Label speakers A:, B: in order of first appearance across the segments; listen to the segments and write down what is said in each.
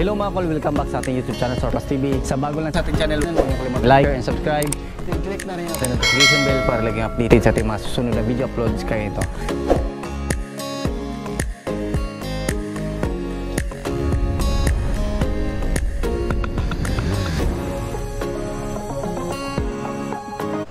A: Hello mga kol, welcome back sa ating YouTube channel, Sorpas TV. Sa bago lang sa ating channel, huwag niyo kalimutan like, share, and subscribe. Click na rin yung notification bell para laging updated sa ating mga susunod na video uploads kaya ito.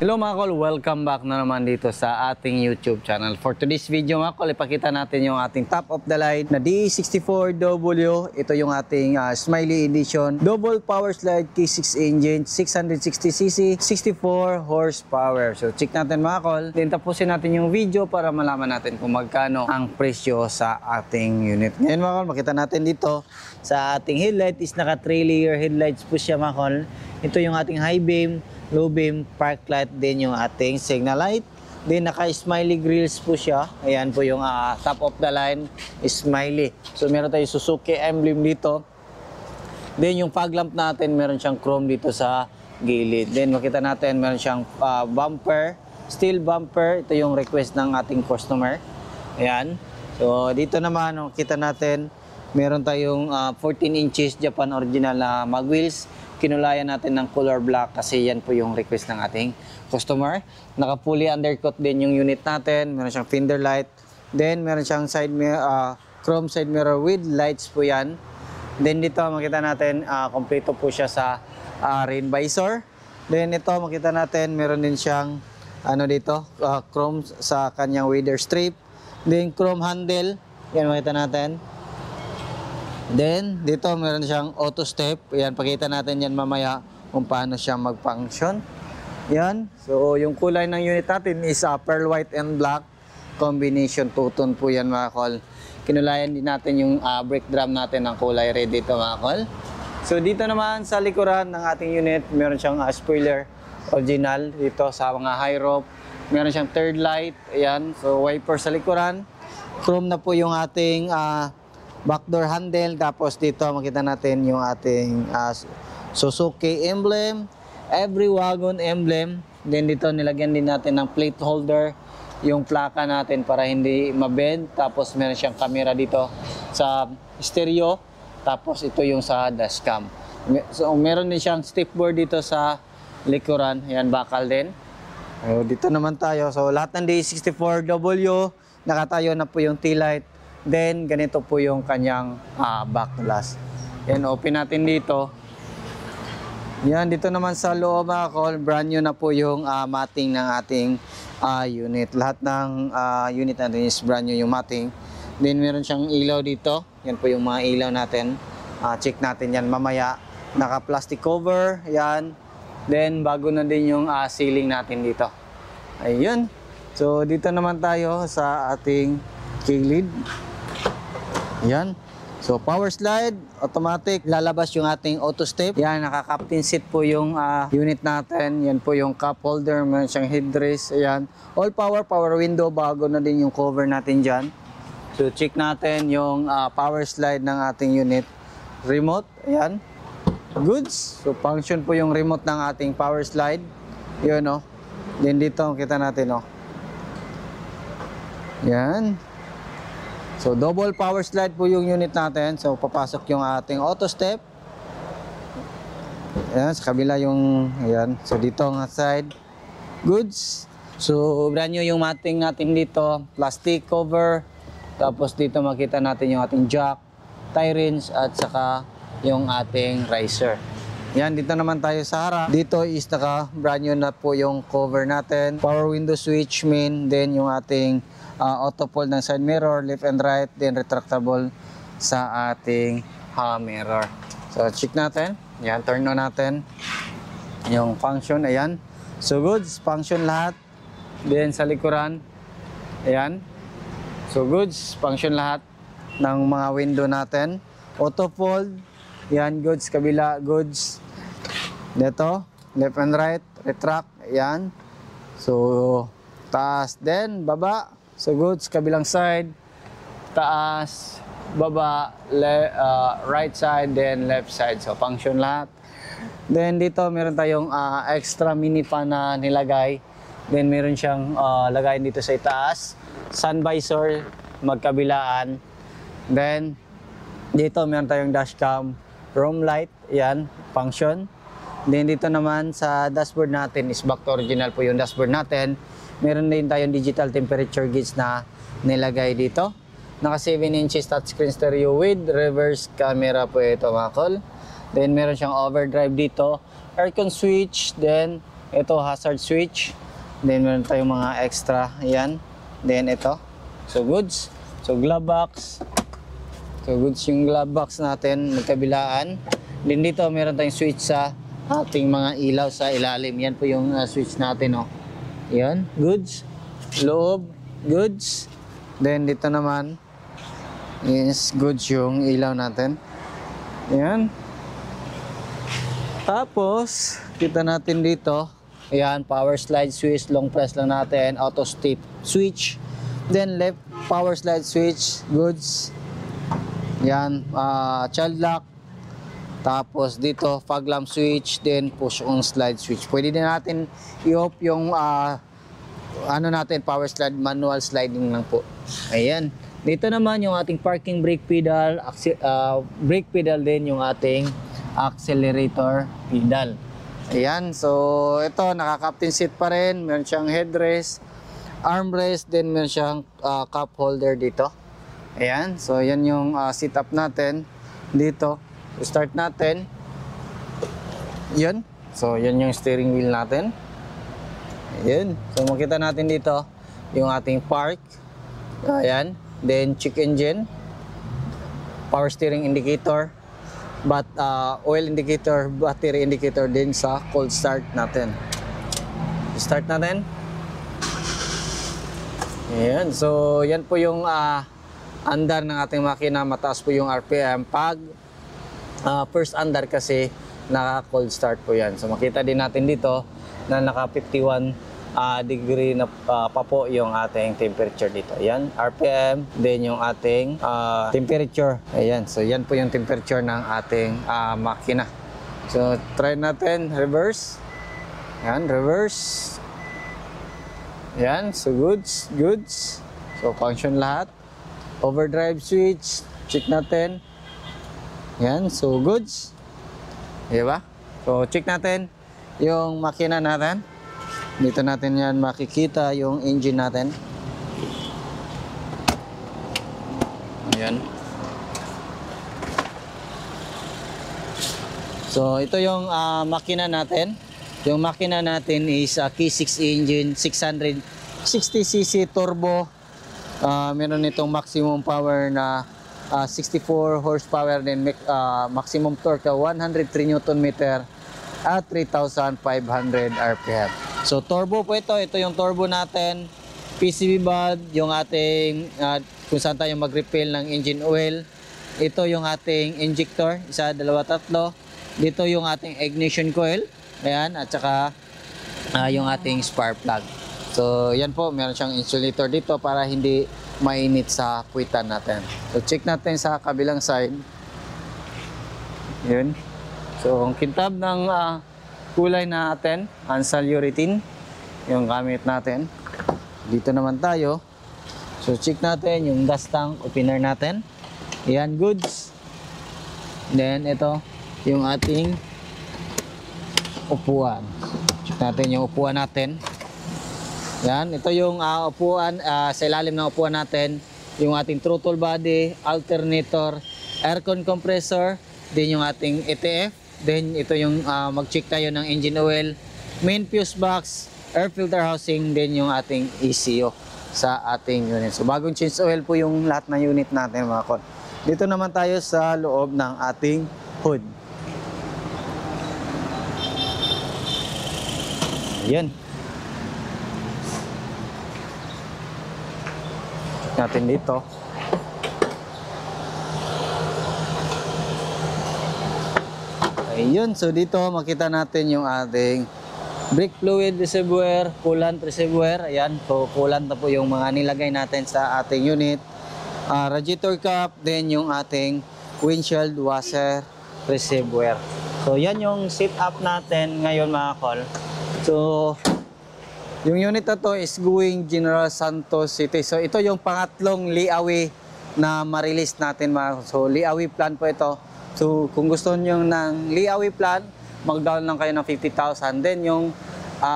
A: Hello mga kol, welcome back na naman dito sa ating YouTube channel. For today's video mga kol, ipakita natin yung ating top of the line na D64W. Ito yung ating Smiley Edition. Double power slide K6 engine, 660cc, 64 horsepower. So check natin mga kol. Then tapusin natin yung video para malaman natin kung magkano ang presyo sa ating unit. Ngayon mga kol, makita natin dito sa ating headlight is naka 3-layer headlights po siya mga kol. Ito yung ating high beam, low beam, park light, din yung ating signal light. Then naka-smiley grills po siya. Ayan po yung top of the line, smiley. So meron tayong Suzuki emblem dito. Then yung fog lamp natin, meron siyang chrome dito sa gilid. Then makita natin, meron siyang bumper, steel bumper. Ito yung request ng ating customer. Ayan. So dito naman, makita natin, meron tayong 14 inches Japan original na mag wheels. Kinulayan natin ng color black kasi yan po yung request ng ating customer. Naka-fully undercut din yung unit natin. Meron siyang fender light. Then meron siyang side mirror, chrome side mirror with lights po yan. Then dito makita natin kompleto po siya sa rain visor. Then ito makita natin meron din siyang dito chrome sa kanyang weather strip. Then chrome handle. Yan makita natin. Then, dito meron siyang auto step. Yan, pakita natin yan mamaya kung paano siya mag-function. Yan. So, yung kulay ng unit natin is pearl white and black. Combination two-tone po yan mga kol. Kinulayan din natin yung brake drum natin ng kulay red dito mga kol. So, dito naman sa likuran ng ating unit, meron siyang spoiler original dito sa mga high rope. Meron siyang third light. Ayan. So, wiper sa likuran. Chrome na po yung ating backdoor handle, tapos dito makita natin yung ating Suzuki emblem, every wagon emblem. Then dito nilagyan din natin ng plate holder yung plaka natin para hindi mabend. Tapos meron siyang camera dito sa stereo, tapos ito yung sa dashcam. So meron din siyang stepboard dito sa likuran, yan bakal din. So, dito naman tayo, so lahat ng D64W nakatayo na po yung taillight. Then, ganito po yung kanyang back glass. Yan, open natin dito. Yan, dito naman sa loob mga kol, brand new na po yung matting ng ating unit. Lahat ng unit natin is brand new yung matting. Then, meron siyang ilaw dito. Yan po yung mga ilaw natin. Check natin yan mamaya. Naka-plastic cover. Yan. Then, bago na din yung ceiling natin dito. Ayun. So, dito naman tayo sa ating kilid. Yan. So, power slide, automatic. Lalabas yung ating auto step. Yan, naka-captain seat po yung unit natin. Yan po yung cup holder. Meron siyang headrest. Ayan. All power, power window. Bago na din yung cover natin dyan. So, check natin yung power slide ng ating unit. Remote. Ayan. Goods. So, function po yung remote ng ating power slide. Yun, no. Then dito, kita natin, no. Yan. So, double power slide po yung unit natin. So, papasok yung ating auto step. Ayan, sa kabila yung, ayan. So, dito ang side. Goods. So, brand new yung matting natin dito. Plastic cover. Tapos, dito makita natin yung ating jack, tie wrench, at saka yung ating riser. Yan, dito naman tayo sa harap. Dito is naka brand new na po yung cover natin. Power window switch main. Then, yung ating auto fold ng side mirror, left and right, then retractable sa ating mirror. So, check natin. Yan, turn on natin yung function. Ayan. So, goods. Function lahat. Then, sa likuran. Ayan. So, goods. Function lahat ng mga window natin. Auto fold. Yan, goods. Kabila, goods. Dito, left and right, retract. Ayan. So, taas. Then, baba. So, goods, kabilang side, taas, baba, right side, then left side. So, function lahat. Then, dito, meron tayong extra mini fan na nilagay. Then, meron siyang lagayin dito sa itaas. Sun visor, magkabilaan. Then, dito, meron tayong dashcam. roam light, yan, function. Then dito naman sa dashboard natin is back to original po yung dashboard natin. Meron din tayong digital temperature gauge na nilagay dito. Naka 7 inches touchscreen stereo with reverse camera po ito mga kol. Then meron siyang overdrive dito, aircon switch, then ito hazard switch. Then meron tayong mga extra, yan. Then ito, so goods. So glove box. So goods yung glove box natin, magkabilaan. Then dito meron tayong switch sa ating mga ilaw sa ilalim. Yan po yung switch natin, oh. Yan, goods. Loob, goods. Then dito naman is goods yung ilaw natin. Yan. Tapos, kita natin dito, ayan, power slide switch, long press lang natin, auto step switch. Then left power slide switch, goods. Yan, child lock. Tapos dito, fog lamp switch, then push on slide switch. Pwede din natin i-off yung ano natin, power slide, manual sliding lang po. Ayan. Dito naman yung ating parking brake pedal, brake pedal din yung ating accelerator pedal. Ayan. So, ito, naka-captain seat pa rin. Meron siyang headrest, armrest, then meron siyang cup holder dito. Ayan. So, yan yung setup natin dito. Start natin. Yan. So, yan yung steering wheel natin. Ayan. So, makita natin dito yung ating park. Ayan. Then, check engine. Power steering indicator. Oil indicator, battery indicator din sa cold start natin. Start natin. Ayan. So, yan po yung andar ng ating makina. Mataas po yung RPM. Pag first andar kasi, naka-cold start po yan. So, makita din natin dito na naka 51 degree na pa po yung ating temperature dito. Ayan, RPM, then yung ating temperature. Ayan, so yan po yung temperature ng ating makina. So, try natin, reverse. Ayan, reverse. Ayan, so goods, goods. So, function lahat. Overdrive switch, check natin. Ayan, so goods. Diba? So, check natin yung makina natin. Dito natin yan makikita yung engine natin. Ayan. So, ito yung makina natin. Yung makina natin is K6 engine, 660cc turbo. Meron itong maximum power na 64 horsepower, then maximum torque 103 Nm at 3,500 RPM. So turbo po ito yung turbo natin, PCV bulb, yung ating kung saan tayo mag-refill ng engine oil. Ito yung ating injector, isa, dalawa, tatlo. Dito yung ating ignition coil, ayan, at saka yung ating spark plug. So yan po, meron siyang insulator dito para hindi mainit sa puwitan natin. So check natin sa kabilang side. Yun. So ang kintab ng kulay natin, Ansal urethane, yung gamit natin. Dito naman tayo. So check natin yung gas tank opener natin. Yan, goods. Then ito yung ating upuan. Check natin yung upuan natin. Yan, ito yung upuan, sa ilalim ng upuan natin, yung ating throttle body, alternator, aircon compressor, din yung ating ETF. Then ito yung mag-check tayo ng engine oil, main fuse box, air filter housing, din yung ating ECU sa ating unit. So bagong change oil po yung lahat ng unit natin mga kon. Dito naman tayo sa loob ng ating hood. Ayan. Check natin dito. Ayun, so dito makita natin yung ating brake fluid reservoir, coolant reservoir. Ayan, so coolant na po yung mga nilagay natin sa ating unit. Radiator cap, then yung ating windshield washer reservoir. So yan yung setup natin ngayon mga kol. So yung unit na to is going General Santos City. So ito yung pangatlong layaway na ma-release natin mga kol. So layaway plan po ito So kung gusto nyo ng layaway plan, mag-down lang kayo ng 50,000. Then yung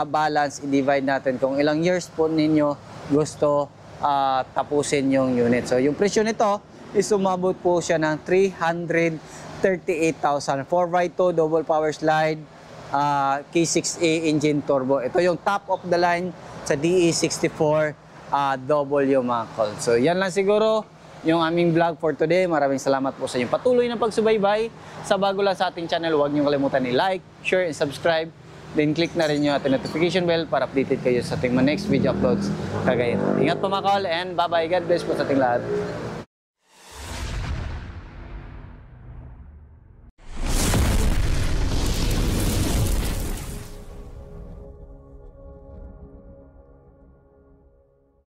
A: balance, i-divide natin kung ilang years po ninyo gusto tapusin yung unit. So yung presyo nito is umabot po siya ng 338,000. 4x2 double power slide, K6A engine turbo. Ito yung top of the line sa DE64 W mga call. So yan lang siguro yung aming vlog for today. Maraming salamat po sa inyong patuloy na pagsubaybay. Sa bago lang sa ating channel, huwag niyo kalimutan i-like, share, and subscribe. Then click na rin yung ating notification bell para updated kayo sa ating next video uploads kagaya. Ingat po mga call and bye-bye. God bless po sa ating lahat.